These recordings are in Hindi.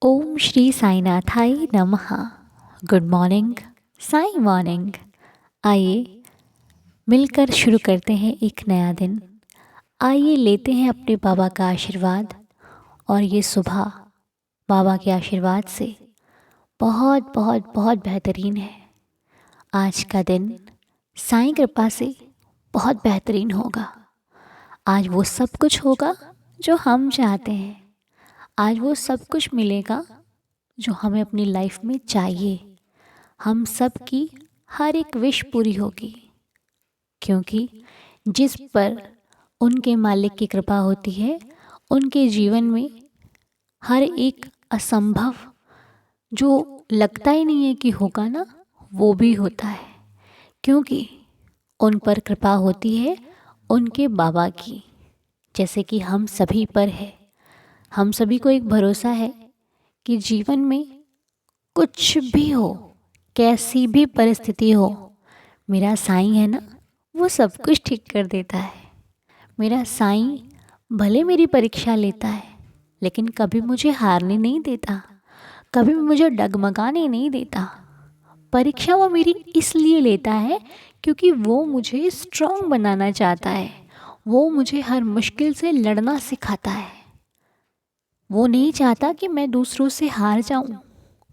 ओम श्री साईनाथाय नमः। Good morning, Sai morning. आइए मिलकर शुरू करते हैं एक नया दिन। आइए लेते हैं अपने बाबा का आशीर्वाद। और ये सुबह बाबा के आशीर्वाद से बहुत बहुत बहुत बेहतरीन है। आज का दिन साईं कृपा से बहुत बेहतरीन होगा। आज वो सब कुछ होगा जो हम चाहते हैं। आज वो सब कुछ मिलेगा जो हमें अपनी लाइफ में चाहिए। हम सब की हर एक विश पूरी होगी, क्योंकि जिस पर उनके मालिक की कृपा होती है उनके जीवन में हर एक असंभव जो लगता ही नहीं है कि होगा ना, वो भी होता है, क्योंकि उन पर कृपा होती है उनके बाबा की। जैसे कि हम सभी पर है। हम सभी को एक भरोसा है कि जीवन में कुछ भी हो, कैसी भी परिस्थिति हो, मेरा साईं है ना, वो सब कुछ ठीक कर देता है। मेरा साईं भले मेरी परीक्षा लेता है, लेकिन कभी मुझे हारने नहीं देता, कभी मुझे डगमगाने नहीं देता। परीक्षा वो मेरी इसलिए लेता है क्योंकि वो मुझे स्ट्रांग बनाना चाहता है। वो मुझे हर मुश्किल से लड़ना सिखाता है। वो नहीं चाहता कि मैं दूसरों से हार जाऊं।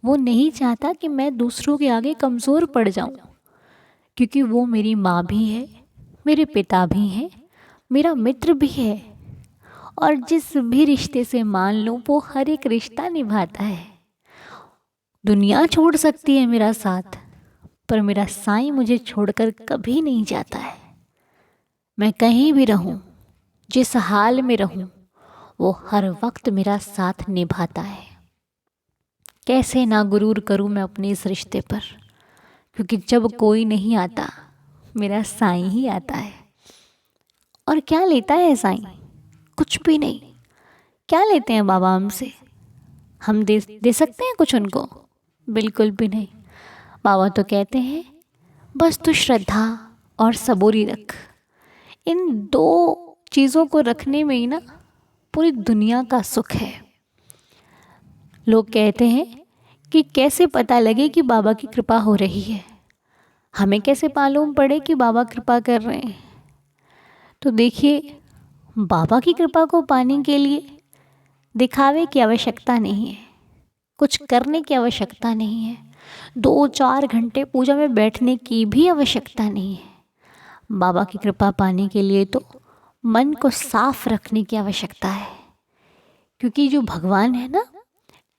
वो नहीं चाहता कि मैं दूसरों के आगे कमज़ोर पड़ जाऊं, क्योंकि वो मेरी माँ भी है, मेरे पिता भी हैं, मेरा मित्र भी है। और जिस भी रिश्ते से मान लो, वो हर एक रिश्ता निभाता है। दुनिया छोड़ सकती है मेरा साथ, पर मेरा साईं मुझे छोड़कर कभी नहीं जाता है। मैं कहीं भी रहूं, जिस हाल में रहूं, वो हर वक्त मेरा साथ निभाता है। कैसे ना गुरूर करूं मैं अपने इस रिश्ते पर, क्योंकि जब कोई नहीं आता, मेरा साईं ही आता है। और क्या लेता है साईं? कुछ भी नहीं। क्या लेते हैं बाबा हमसे? हम दे सकते हैं कुछ उनको? बिल्कुल भी नहीं। बाबा तो कहते हैं बस तू श्रद्धा और सबूरी रख। इन दो चीज़ों को रखने में ही ना पूरी दुनिया का सुख है। लोग कहते हैं कि कैसे पता लगे कि बाबा की कृपा हो रही है, हमें कैसे मालूम पड़े कि बाबा कृपा कर रहे हैं। तो देखिए, बाबा की कृपा को पाने के लिए दिखावे की आवश्यकता नहीं है, कुछ करने की आवश्यकता नहीं है, 2-4 घंटे पूजा में बैठने की भी आवश्यकता नहीं है। बाबा की कृपा पाने के लिए तो मन को साफ रखने की आवश्यकता है, क्योंकि जो भगवान है ना,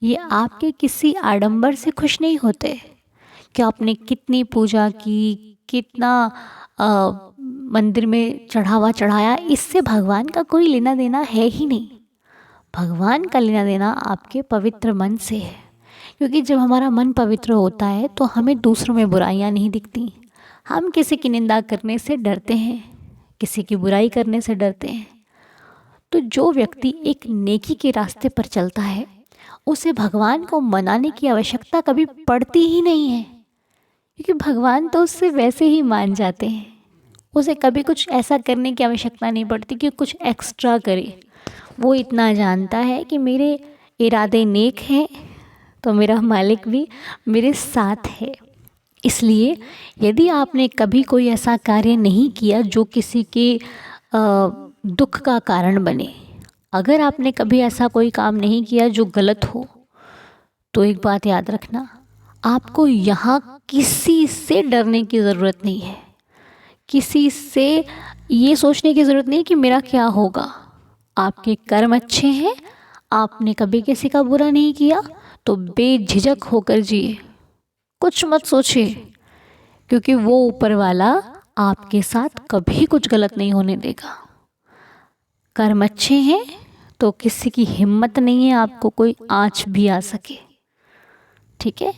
ये आपके किसी आडंबर से खुश नहीं होते कि आपने कितनी पूजा की, कितना मंदिर में चढ़ावा चढ़ाया। इससे भगवान का कोई लेना देना है ही नहीं। भगवान का लेना देना आपके पवित्र मन से है, क्योंकि जब हमारा मन पवित्र होता है तो हमें दूसरों में बुराइयां नहीं दिखती। हम किसी की निंदा करने से डरते हैं, किसी की बुराई करने से डरते हैं। तो जो व्यक्ति एक नेकी के रास्ते पर चलता है, उसे भगवान को मनाने की आवश्यकता कभी पड़ती ही नहीं है, क्योंकि भगवान तो उससे वैसे ही मान जाते हैं। उसे कभी कुछ ऐसा करने की आवश्यकता नहीं पड़ती कि कुछ एक्स्ट्रा करे। वो इतना जानता है कि मेरे इरादे नेक हैं, तो मेरा मालिक भी मेरे साथ है। इसलिए यदि आपने कभी कोई ऐसा कार्य नहीं किया जो किसी के दुख का कारण बने, अगर आपने कभी ऐसा कोई काम नहीं किया जो गलत हो, तो एक बात याद रखना, आपको यहाँ किसी से डरने की ज़रूरत नहीं है। किसी से ये सोचने की ज़रूरत नहीं कि मेरा क्या होगा। आपके कर्म अच्छे हैं, आपने कभी किसी का बुरा नहीं किया, तो बेझिझक होकर जिए, कुछ मत सोचिए, क्योंकि वो ऊपर वाला आपके साथ कभी कुछ गलत नहीं होने देगा। कर्म अच्छे हैं तो किसी की हिम्मत नहीं है आपको कोई आँच भी आ सके। ठीक है,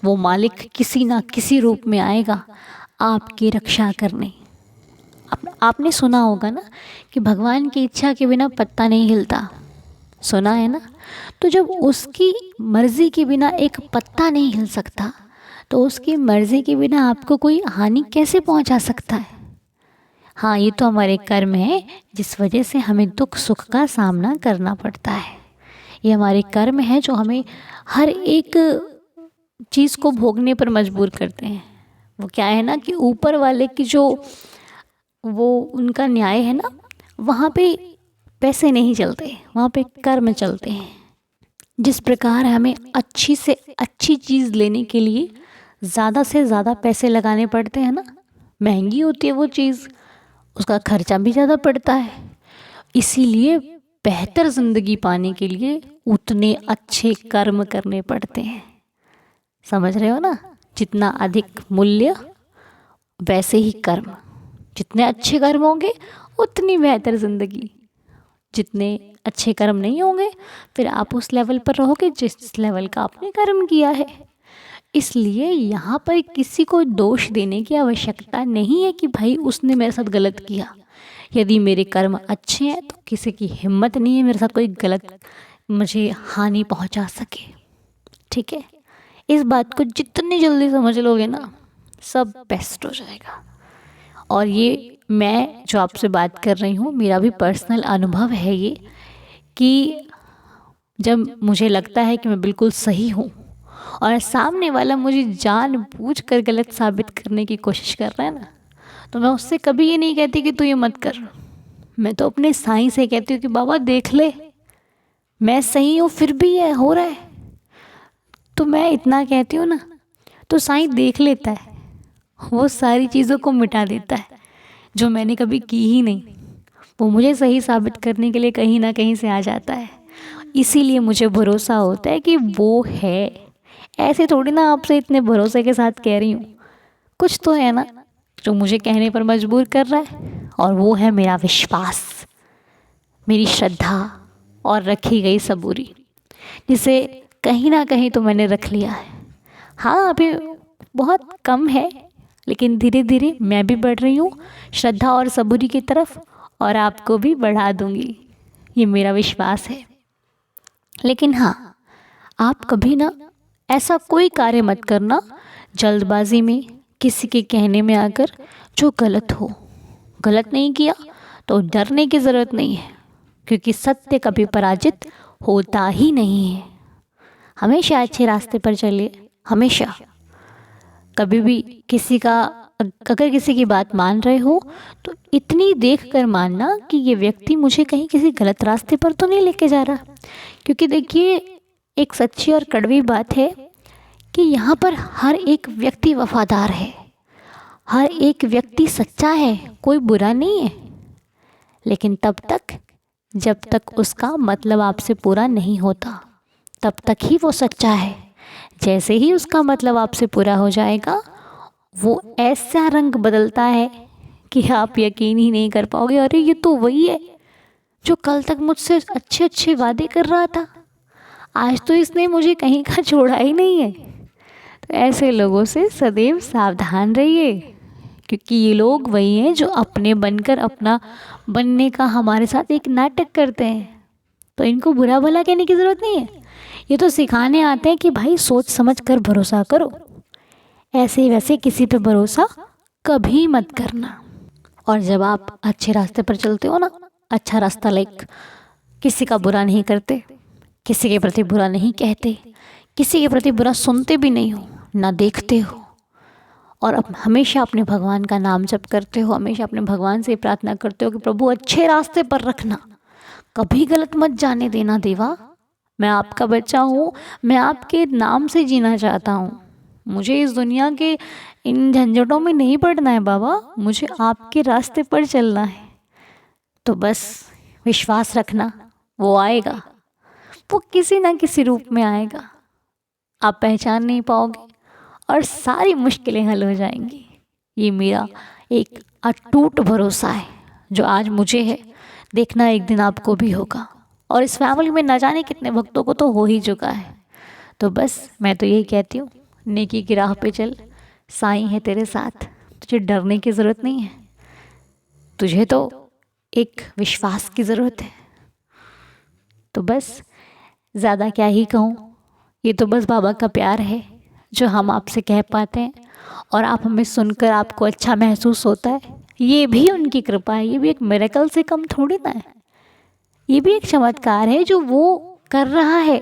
वो मालिक किसी ना किसी रूप में आएगा आपकी रक्षा करने। आपने सुना होगा ना कि भगवान की इच्छा के बिना पत्ता नहीं हिलता, सुना है ना? तो जब उसकी मर्ज़ी के बिना एक पत्ता नहीं हिल सकता, तो उसकी मर्ज़ी के बिना आपको कोई हानि कैसे पहुंचा सकता है? हाँ, ये तो हमारे कर्म है जिस वजह से हमें दुख सुख का सामना करना पड़ता है। ये हमारे कर्म हैं जो हमें हर एक चीज़ को भोगने पर मजबूर करते हैं। वो क्या है ना कि ऊपर वाले की जो वो उनका न्याय है ना, वहाँ पे पैसे नहीं चलते, वहाँ पे कर्म चलते हैं। जिस प्रकार हमें अच्छी से अच्छी चीज़ लेने के लिए ज़्यादा से ज़्यादा पैसे लगाने पड़ते हैं ना, महंगी होती है वो चीज़, उसका खर्चा भी ज़्यादा पड़ता है। इसीलिए बेहतर ज़िंदगी पाने के लिए उतने अच्छे कर्म करने पड़ते हैं। समझ रहे हो ना? जितना अधिक मूल्य वैसे ही कर्म। जितने अच्छे कर्म होंगे उतनी बेहतर ज़िंदगी। जितने अच्छे कर्म नहीं होंगे फिर आप उस लेवल पर रहोगे जिस लेवल का आपने कर्म किया है। इसलिए यहाँ पर किसी को दोष देने की आवश्यकता नहीं है कि भाई उसने मेरे साथ गलत किया। यदि मेरे कर्म अच्छे हैं तो किसी की हिम्मत नहीं है मेरे साथ कोई गलत मुझे हानि पहुँचा सके। ठीक है, इस बात को जितनी जल्दी समझ लोगे ना, सब बेस्ट हो जाएगा। और ये मैं जो आपसे बात कर रही हूँ, मेरा भी पर्सनल अनुभव है ये, कि जब मुझे लगता है कि मैं बिल्कुल सही हूँ और सामने वाला मुझे जानबूझकर गलत साबित करने की कोशिश कर रहा है ना, तो मैं उससे कभी ये नहीं कहती कि तू ये मत कर। मैं तो अपने साईं से कहती हूँ कि बाबा देख ले, मैं सही हूँ फिर भी ये हो रहा है। तो मैं इतना कहती हूँ ना, तो साईं देख लेता है, वो सारी चीज़ों को मिटा देता है जो मैंने कभी की ही नहीं। वो मुझे सही साबित करने के लिए कहीं ना कहीं से आ जाता है। इसीलिए मुझे भरोसा होता है कि वो है। ऐसे थोड़ी ना आपसे इतने भरोसे के साथ कह रही हूँ, कुछ तो है ना जो मुझे कहने पर मजबूर कर रहा है, और वो है मेरा विश्वास, मेरी श्रद्धा और रखी गई सबूरी, जिसे कहीं ना कहीं तो मैंने रख लिया है। हाँ, अभी बहुत कम है, लेकिन धीरे धीरे मैं भी बढ़ रही हूँ श्रद्धा और सबूरी की तरफ, और आपको भी बढ़ा दूँगी, ये मेरा विश्वास है। लेकिन हाँ, आप कभी ना ऐसा कोई कार्य मत करना जल्दबाजी में, किसी के कहने में आकर, जो गलत हो। गलत नहीं किया तो डरने की ज़रूरत नहीं है, क्योंकि सत्य कभी पराजित होता ही नहीं है। हमेशा अच्छे रास्ते पर चलिए, हमेशा। कभी भी किसी का अगर किसी की बात मान रहे हो तो इतनी देख कर मानना कि ये व्यक्ति मुझे कहीं किसी गलत रास्ते पर तो नहीं लेके जा रहा। क्योंकि देखिए, एक सच्ची और कड़वी बात है कि यहाँ पर हर एक व्यक्ति वफादार है, हर एक व्यक्ति सच्चा है, कोई बुरा नहीं है। लेकिन तब तक जब तक उसका मतलब आपसे पूरा नहीं होता, तब तक ही वो सच्चा है। जैसे ही उसका मतलब आपसे पूरा हो जाएगा, वो ऐसा रंग बदलता है कि आप यकीन ही नहीं कर पाओगे, अरे ये तो वही है जो कल तक मुझसे अच्छे अच्छे वादे कर रहा था, आज तो इसने मुझे कहीं का छोड़ा ही नहीं है। तो ऐसे लोगों से सदैव सावधान रहिए, क्योंकि ये लोग वही हैं जो अपने बनकर अपना बनने का हमारे साथ एक नाटक करते हैं। तो इनको बुरा भला कहने की ज़रूरत नहीं है, ये तो सिखाने आते हैं कि भाई सोच समझ कर भरोसा करो, ऐसे वैसे किसी पे भरोसा कभी मत करना। और जब आप अच्छे रास्ते पर चलते हो ना, अच्छा रास्ता लाइक किसी का बुरा नहीं करते, किसी के प्रति बुरा नहीं कहते, किसी के प्रति बुरा सुनते भी नहीं हो, ना देखते हो, और हमेशा अपने भगवान का नाम जप करते हो, हमेशा अपने भगवान से प्रार्थना करते हो कि प्रभु अच्छे रास्ते पर रखना, कभी गलत मत जाने देना देवा। मैं आपका बच्चा हूँ, मैं आपके नाम से जीना चाहता हूँ, मुझे इस दुनिया के इन झंझटों में नहीं पड़ना है बाबा, मुझे आपके रास्ते पर चलना है। तो बस विश्वास रखना, वो आएगा, वो किसी ना किसी रूप में आएगा, आप पहचान नहीं पाओगे और सारी मुश्किलें हल हो जाएंगी। ये मेरा एक अटूट भरोसा है जो आज मुझे है, देखना एक दिन आपको भी होगा। और इस फैमिली में न जाने कितने भक्तों को तो हो ही चुका है। तो बस मैं तो यही कहती हूँ, नेकी की राह पे चल, साईं है तेरे साथ, तुझे डरने की ज़रूरत नहीं है, तुझे तो एक विश्वास की ज़रूरत है। तो बस ज़्यादा क्या ही कहूँ, ये तो बस बाबा का प्यार है जो हम आपसे कह पाते हैं, और आप हमें सुनकर आपको अच्छा महसूस होता है, ये भी उनकी कृपा है। ये भी एक मिरेकल से कम थोड़ी ना है, ये भी एक चमत्कार है जो वो कर रहा है,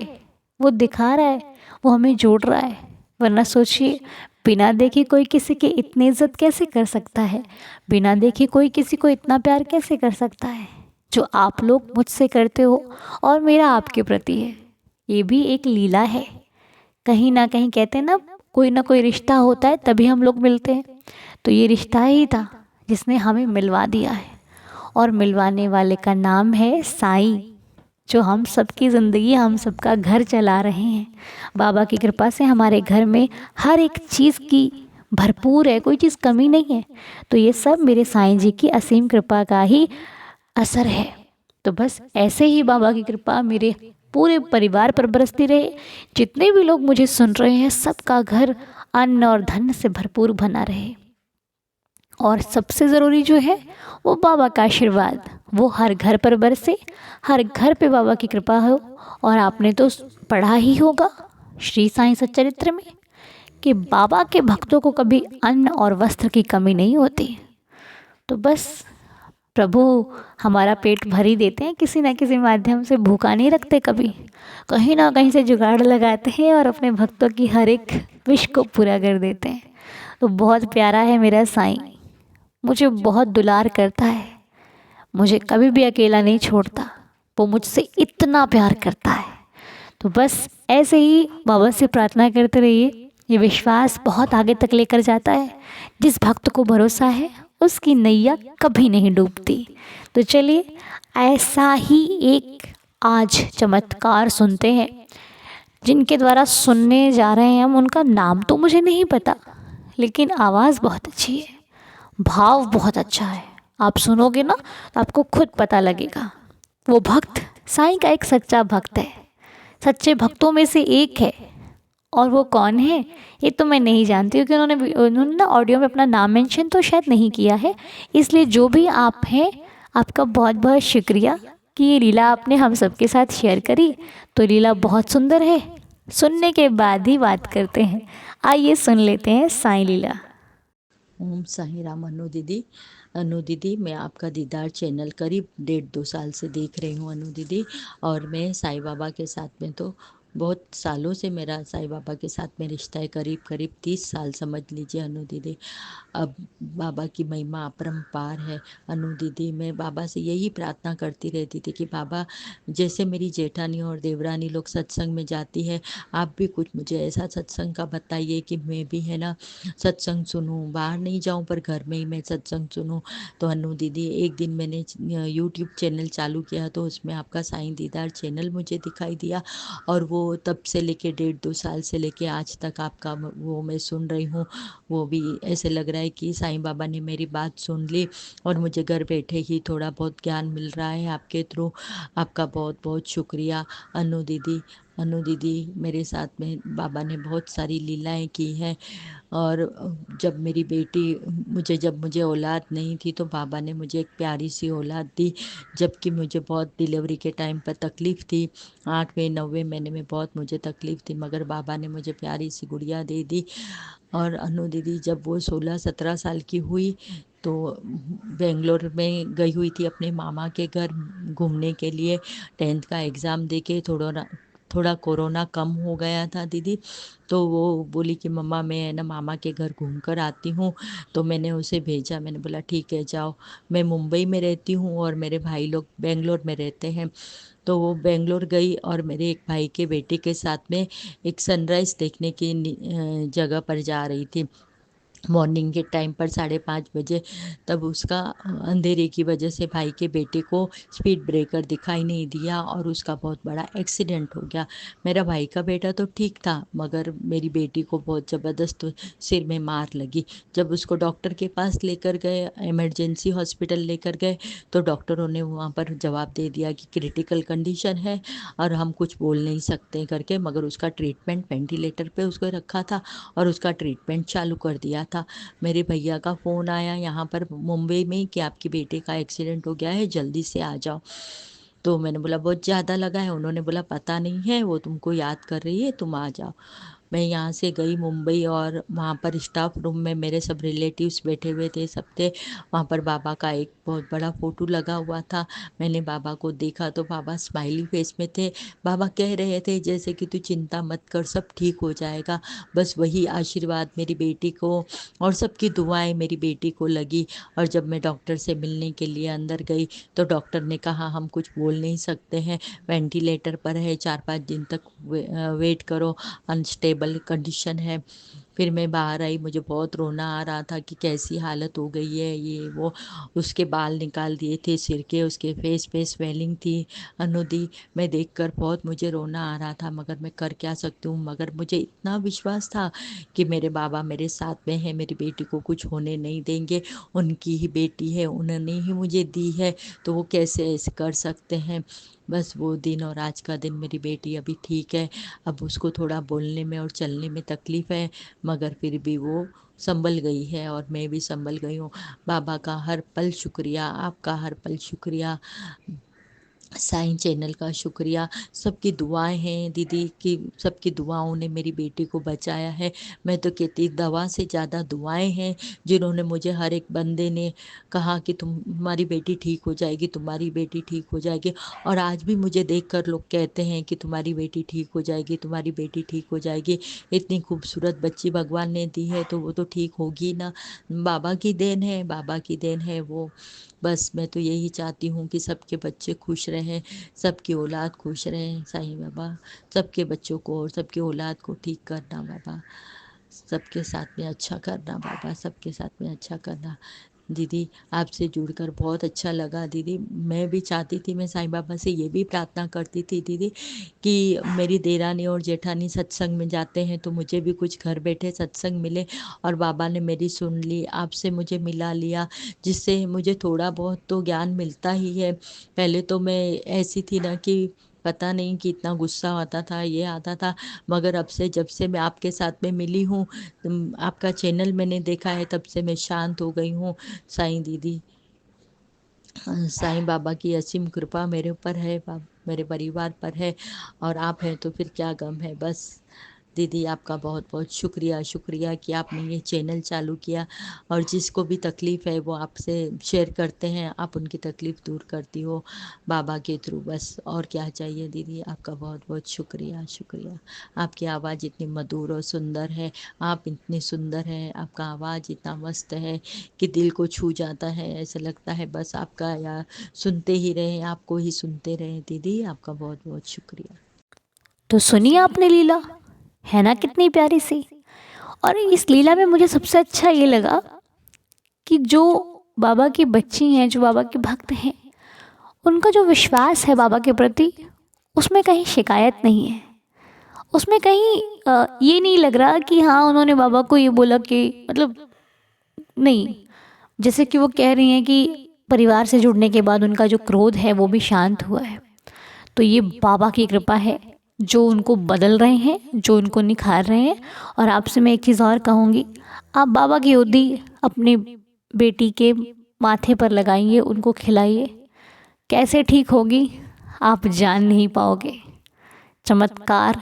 वो दिखा रहा है, वो हमें जोड़ रहा है। वरना सोचिए, बिना देखे कोई किसी की इतनी इज्जत कैसे कर सकता है, बिना देखे कोई किसी को इतना प्यार कैसे कर सकता है जो आप लोग मुझसे करते हो और मेरा आपके प्रति है। ये भी एक लीला है। कहीं ना कहीं कहते हैं ना कोई रिश्ता होता है तभी हम लोग मिलते हैं। तो ये रिश्ता ही था जिसने हमें मिलवा दिया है, और मिलवाने वाले का नाम है साईं, जो हम सबकी ज़िंदगी, हम सबका घर चला रहे हैं। बाबा की कृपा से हमारे घर में हर एक चीज़ की भरपूर है, कोई चीज़ कमी नहीं है। तो ये सब मेरे साईं जी की असीम कृपा का ही असर है। तो बस ऐसे ही बाबा की कृपा मेरे पूरे परिवार पर बरसती रहे। जितने भी लोग मुझे सुन रहे हैं, सबका घर अन्न और धन से भरपूर बना रहे। और सबसे ज़रूरी जो है वो बाबा का आशीर्वाद, वो हर घर पर बरसे, हर घर पे बाबा की कृपा हो। और आपने तो पढ़ा ही होगा श्री साईं सच्चरित्र में कि बाबा के भक्तों को कभी अन्न और वस्त्र की कमी नहीं होती। तो बस प्रभु हमारा पेट भर ही देते हैं, किसी ना किसी माध्यम से भूखा नहीं रखते कभी, कहीं ना कहीं से जुगाड़ लगाते हैं और अपने भक्तों की हर एक विश को पूरा कर देते हैं। तो बहुत प्यारा है मेरा साईं, मुझे बहुत दुलार करता है, मुझे कभी भी अकेला नहीं छोड़ता, वो मुझसे इतना प्यार करता है। तो बस ऐसे ही बाबा से प्रार्थना करते रहिए, ये विश्वास बहुत आगे तक लेकर जाता है। जिस भक्त को भरोसा है उसकी नैया कभी नहीं डूबती। तो चलिए ऐसा ही एक आज चमत्कार सुनते हैं, जिनके द्वारा सुनने जा रहे हैं हम। उनका नाम तो मुझे नहीं पता, लेकिन आवाज़ बहुत अच्छी है, भाव बहुत अच्छा है। आप सुनोगे ना तो आपको खुद पता लगेगा। वो भक्त साईं का एक सच्चा भक्त है, सच्चे भक्तों में से एक है। और वो कौन है ये तो मैं नहीं जानती, क्योंकि उन्होंने ना ऑडियो में अपना नाम मेंशन तो शायद नहीं किया है। इसलिए जो भी आप हैं, आपका बहुत बहुत शुक्रिया कि ये लीला आपने हम सबके साथ शेयर करी। तो लीला बहुत सुंदर है, सुनने के बाद ही बात करते हैं। आइए सुन लेते हैं साईं लीला। ओम साई राम। अनु दीदी, मैं आपका दीदार चैनल करीब 1.5-2 साल से देख रही हूँ अनु दीदी। और मैं साईं बाबा के साथ में तो बहुत सालों से मेरा साईं बाबा के साथ में रिश्ता है, करीब करीब 30 साल समझ लीजिए अनु दीदी। अब बाबा की महिमा अपरंपार है अनु दीदी। मैं बाबा से यही प्रार्थना करती रहती थी कि बाबा, जैसे मेरी जेठानी और देवरानी लोग सत्संग में जाती है, आप भी कुछ मुझे ऐसा सत्संग का बताइए कि मैं भी है ना सत्संग सुनूं, बाहर नहीं जाऊं पर घर में ही मैं सत्संग सुनूं। तो अनु दीदी, एक दिन मैंने यूट्यूब चैनल चालू किया तो उसमें आपका साईं दीदार चैनल मुझे दिखाई दिया। और वो तब से लेके 1.5-2 साल से लेके आज तक आपका वो मैं सुन रही हूँ। वो भी ऐसे लग रहा है कि साईं बाबा ने मेरी बात सुन ली और मुझे घर बैठे ही थोड़ा बहुत ज्ञान मिल रहा है आपके थ्रू। आपका बहुत बहुत शुक्रिया अनु दीदी। अनु दीदी, मेरे साथ में बाबा ने बहुत सारी लीलाएं की हैं। और जब मुझे औलाद नहीं थी तो बाबा ने मुझे एक प्यारी सी औलाद दी, जबकि मुझे बहुत डिलीवरी के टाइम पर तकलीफ़ थी। 8वें 9वें महीने में बहुत मुझे तकलीफ़ थी, मगर बाबा ने मुझे प्यारी सी गुड़िया दे दी। और अनु दीदी, जब वो 16-17 साल की हुई तो बेंगलोर में गई हुई थी अपने मामा के घर घूमने के लिए। 10th का एग्ज़ाम दे के थोड़ा कोरोना कम हो गया था दीदी। तो वो बोली कि मम्मा, मैं है ना मामा के घर घूम कर आती हूँ। तो मैंने उसे भेजा, मैंने बोला ठीक है जाओ। मैं मुंबई में रहती हूँ और मेरे भाई लोग बेंगलोर में रहते हैं। तो वो बेंगलोर गई और मेरे एक भाई के बेटे के साथ में एक सनराइज़ देखने की जगह पर जा रही थी मॉर्निंग के टाइम पर 5:30 बजे। तब उसका अंधेरे की वजह से भाई के बेटे को स्पीड ब्रेकर दिखाई नहीं दिया और उसका बहुत बड़ा एक्सीडेंट हो गया। मेरा भाई का बेटा तो ठीक था, मगर मेरी बेटी को बहुत ज़बरदस्त सिर में मार लगी। जब उसको डॉक्टर के पास लेकर गए, इमरजेंसी हॉस्पिटल लेकर गए, तो डॉक्टरों ने वहाँ पर जवाब दे दिया कि क्रिटिकल कंडीशन है और हम कुछ बोल नहीं सकते करके। मगर उसका ट्रीटमेंट वेंटिलेटर पे उसको रखा था और उसका ट्रीटमेंट चालू कर दिया था। मेरे भैया का फ़ोन आया यहाँ पर मुंबई में कि आपके बेटे का एक्सीडेंट हो गया है, जल्दी से आ जाओ। तो मैंने बोला बहुत ज़्यादा लगा है। उन्होंने बोला पता नहीं है, वो तुमको याद कर रही है, तुम आ जाओ। मैं यहाँ से गई मुंबई और वहाँ पर स्टाफ रूम में मेरे सब रिलेटिव्स बैठे हुए थे, सब थे। वहाँ पर बाबा का एक बहुत बड़ा फ़ोटो लगा हुआ था। मैंने बाबा को देखा तो बाबा स्माइली फेस में थे। बाबा कह रहे थे जैसे कि तू चिंता मत कर, सब ठीक हो जाएगा। बस वही आशीर्वाद मेरी बेटी को और सबकी दुआएं मेरी बेटी को लगी। और जब मैं डॉक्टर से मिलने के लिए अंदर गई तो डॉक्टर ने कहा हम कुछ बोल नहीं सकते हैं, वेंटिलेटर पर है, 4-5 दिन तक वेट करो, अनस्टेबल कंडीशन है। फिर मैं बाहर आई, मुझे बहुत रोना आ रहा था कि कैसी हालत हो गई है, ये वो। उसके बाल निकाल दिए थे सिर के, उसके फेस पे स्वेलिंग थी, अनुदी। मैं देखकर बहुत मुझे रोना आ रहा था, मगर मैं कर क्या सकती हूँ। मगर मुझे इतना विश्वास था कि मेरे बाबा मेरे साथ में है, मेरी बेटी को कुछ होने नहीं देंगे। उनकी ही बेटी है, उन्होंने ही मुझे दी है, तो वो कैसे ऐसे कर सकते हैं। बस वो दिन और आज का दिन, मेरी बेटी अभी ठीक है। अब उसको थोड़ा बोलने में और चलने में तकलीफ़ है, मगर फिर भी वो संभल गई है और मैं भी संभल गई हूँ। बाबा का हर पल शुक्रिया, आपका हर पल शुक्रिया, साईं चैनल का शुक्रिया। सबकी दुआएं हैं दीदी कि सबकी दुआओं ने मेरी बेटी को बचाया है। मैं तो कहती दवा से ज़्यादा दुआएं हैं, जिन्होंने मुझे, हर एक बंदे ने कहा कि तुम्हारी बेटी ठीक हो जाएगी, तुम्हारी बेटी ठीक हो जाएगी। और आज भी मुझे देखकर लोग कहते हैं कि तुम्हारी बेटी ठीक हो जाएगी, तुम्हारी बेटी ठीक हो जाएगी। इतनी खूबसूरत बच्ची भगवान ने दी है तो वो तो ठीक होगी ना। बाबा की देन है, बाबा की देन है वो। बस मैं तो यही चाहती हूँ कि सबके बच्चे खुश रहें, सबकी औलाद खुश रहें। साईं बाबा सबके बच्चों को और सबकी औलाद को ठीक करना बाबा, सबके साथ में अच्छा करना बाबा, सबके साथ में अच्छा करना। दीदी आपसे जुड़कर बहुत अच्छा लगा दीदी। मैं भी चाहती थी, मैं साईं बाबा से ये भी प्रार्थना करती थी दीदी कि मेरी देरानी और जेठानी सत्संग में जाते हैं तो मुझे भी कुछ घर बैठे सत्संग मिले। और बाबा ने मेरी सुन ली, आपसे मुझे मिला लिया, जिससे मुझे थोड़ा बहुत तो ज्ञान मिलता ही है। पहले तो मैं ऐसी थी ना कि पता नहीं कि इतना गुस्सा आता था, ये आता था। मगर अब से, जब से मैं आपके साथ में मिली हूँ, आपका चैनल मैंने देखा है, तब से मैं शांत हो गई हूँ। साईं दीदी, साईं बाबा की असीम कृपा मेरे ऊपर है, मेरे परिवार पर है। और आप हैं तो फिर क्या गम है। बस दीदी आपका बहुत बहुत शुक्रिया, शुक्रिया कि आपने ये चैनल चालू किया। और जिसको भी तकलीफ़ है वो आपसे शेयर करते हैं, आप उनकी तकलीफ़ दूर करती हो बाबा के थ्रू। बस और क्या चाहिए दीदी, आपका बहुत बहुत शुक्रिया, शुक्रिया। आपकी आवाज़ इतनी मधुर और सुंदर है, आप इतनी सुंदर हैं, आपका आवाज़ इतना मस्त है कि दिल को छू जाता है। ऐसा लगता है बस आपका या सुनते ही रहें, आपको ही सुनते रहें। दीदी आपका बहुत बहुत शुक्रिया। तो सुनिए आपने लीला, है ना कितनी प्यारी सी। और इस लीला में मुझे सबसे अच्छा ये लगा कि जो बाबा की बच्ची हैं, जो बाबा के भक्त हैं, उनका जो विश्वास है बाबा के प्रति, उसमें कहीं शिकायत नहीं है। उसमें कहीं ये नहीं लग रहा कि हाँ उन्होंने बाबा को ये बोला कि मतलब, नहीं। जैसे कि वो कह रही हैं कि परिवार से जुड़ने के बाद उनका जो क्रोध है वो भी शांत हुआ है। तो ये बाबा की कृपा है जो उनको बदल रहे हैं, जो उनको निखार रहे हैं। और आपसे मैं एक चीज़ और कहूँगी, आप बाबा की गोदी अपनी बेटी के माथे पर लगाइए, उनको खिलाइए। कैसे ठीक होगी आप जान नहीं पाओगे। चमत्कार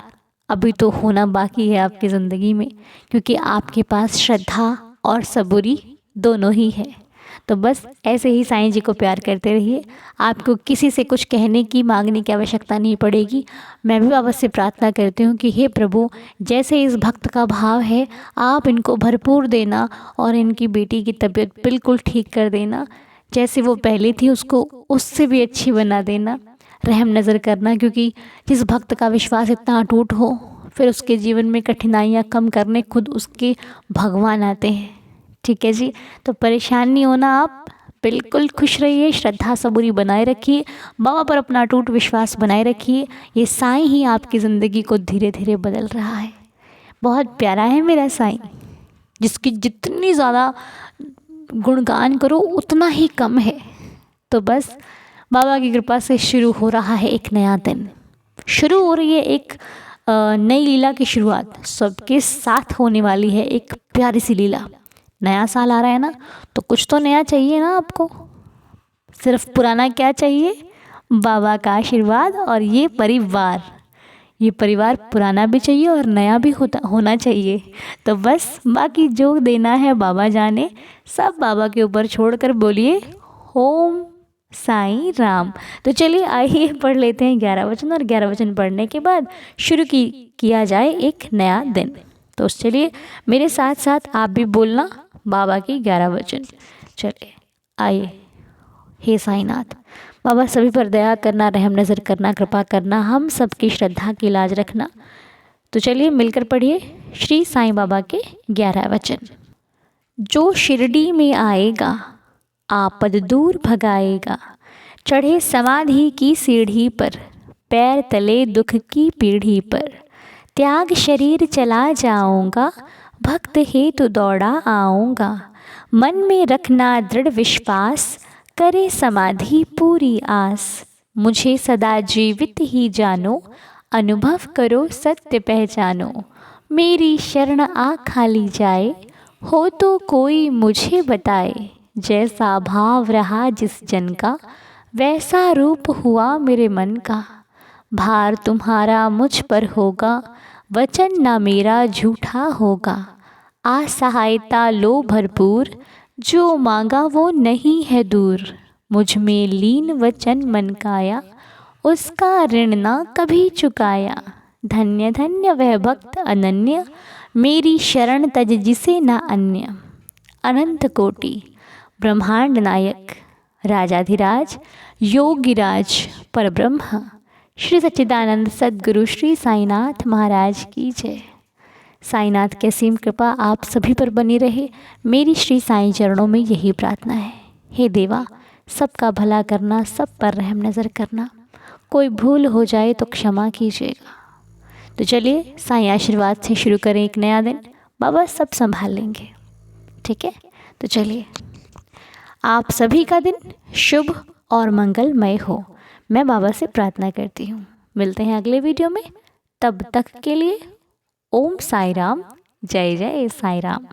अभी तो होना बाकी है आपकी ज़िंदगी में, क्योंकि आपके पास श्रद्धा और सबूरी दोनों ही है। तो बस ऐसे ही साईं जी को प्यार करते रहिए। आपको किसी से कुछ कहने की, मांगने की आवश्यकता नहीं पड़ेगी। मैं भी बाबा से प्रार्थना करती हूँ कि हे प्रभु, जैसे इस भक्त का भाव है आप इनको भरपूर देना और इनकी बेटी की तबीयत बिल्कुल ठीक कर देना। जैसे वो पहले थी उसको उससे भी अच्छी बना देना। रहम नज़र करना, क्योंकि जिस भक्त का विश्वास इतना अटूट हो, फिर उसके जीवन में कठिनाइयाँ कम करने खुद उसके भगवान आते हैं। ठीक है जी, तो परेशान नहीं होना आप, बिल्कुल खुश रहिए, श्रद्धा सबूरी बनाए रखिए, बाबा पर अपना अटूट विश्वास बनाए रखिए। ये साईं ही आपकी ज़िंदगी को धीरे धीरे बदल रहा है। बहुत प्यारा है मेरा साईं, जिसकी जितनी ज़्यादा गुणगान करो उतना ही कम है। तो बस बाबा की कृपा से शुरू हो रहा है एक नया दिन, शुरू हो रही है एक नई लीला की शुरुआत। सबके साथ होने वाली है एक प्यारी सी लीला। नया साल आ रहा है ना, तो कुछ तो नया चाहिए ना आपको। सिर्फ पुराना क्या चाहिए? बाबा का आशीर्वाद और ये परिवार, ये परिवार पुराना भी चाहिए और नया भी होना चाहिए। तो बस बाकी जो देना है बाबा जाने, सब बाबा के ऊपर छोड़कर बोलिए ओम साईं राम। तो चलिए आइए पढ़ लेते हैं 11 वचन, और 11 वचन पढ़ने के बाद शुरू किया जाए एक नया दिन। तो चलिए मेरे साथ साथ आप भी बोलना बाबा की 11 वचन। चलिए आइए। हे साईनाथ, बाबा सभी पर दया करना, रहम नज़र करना, कृपा करना, हम सबकी श्रद्धा की लाज रखना। तो चलिए मिलकर पढ़िए श्री साईं बाबा के 11 वचन। जो शिरडी में आएगा आपद दूर भगाएगा, चढ़े समाधि की सीढ़ी पर, पैर तले दुख की पीढ़ी पर, त्याग शरीर चला जाऊंगा, भक्त हेतु दौड़ा आऊंगा, मन में रखना दृढ़ विश्वास, करे समाधि पूरी आस, मुझे सदा जीवित ही जानो, अनुभव करो सत्य पहचानो, मेरी शरण आ खाली जाए, हो तो कोई मुझे बताए, जैसा भाव रहा जिस जन का, वैसा रूप हुआ मेरे मन का, भार तुम्हारा मुझ पर होगा, वचन ना मेरा झूठा होगा, असहायता लो भरपूर, जो मांगा वो नहीं है दूर, मुझ में लीन वचन मन काया, उसका ऋण ना कभी चुकाया, धन्य धन्य वह भक्त अनन्य, मेरी शरण तज जिसे न अन्य, अनंत कोटि ब्रह्मांड नायक, राजाधिराज योगिराज परब्रह्म, श्री सच्चिदानंद सद्गुरु श्री साईनाथ महाराज की जय। साईनाथ की असीम कृपा आप सभी पर बनी रहे, मेरी श्री साईं चरणों में यही प्रार्थना है। हे देवा, सबका भला करना, सब पर रहम नज़र करना, कोई भूल हो जाए तो क्षमा कीजिएगा। तो चलिए साईं आशीर्वाद से शुरू करें एक नया दिन, बाबा सब संभाल लेंगे, ठीक है। तो चलिए आप सभी का दिन शुभ और मंगलमय हो, मैं बाबा से प्रार्थना करती हूँ। मिलते हैं अगले वीडियो में, तब तक के लिए ओम साई राम, जय जय साई राम।